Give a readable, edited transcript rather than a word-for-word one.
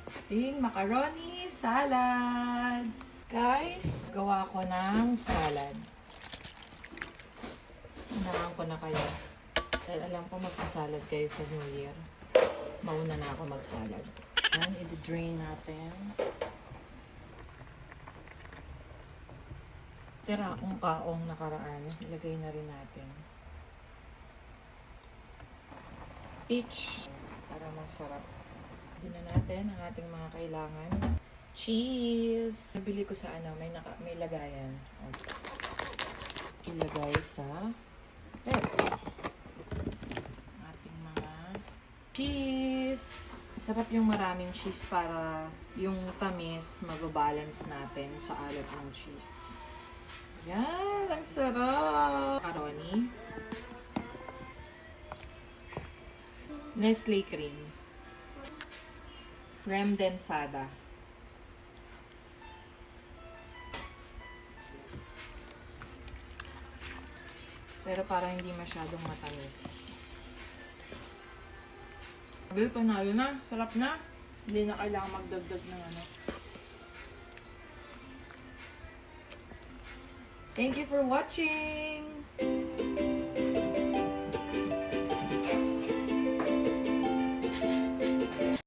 Ating macaroni salad. Guys, gawa ko ng salad. Unahan ko na kayo. Dahil alam ko magsasalad kayo sa New Year. Mauna na ako magsalad. Yan, i-drain natin. Tira akong kaong nakaraan. Ilagay na rin natin. Peach. Para masarap. Hindi na natin ang ating mga kailangan. Cheese. Nabili ko sa may lagayan. Okay. Ilagay sa rep. Ating mga cheese. Masarap yung maraming cheese para yung tamis mababalance natin sa alat ng cheese. Yan, ang sarap! Macaroni. Nestle cream. Creme densada. Pero para hindi masyadong matamis. Sabi, panalo na. Sarap na. Hindi na kailangan magdagdag ng ano. Thank you for watching!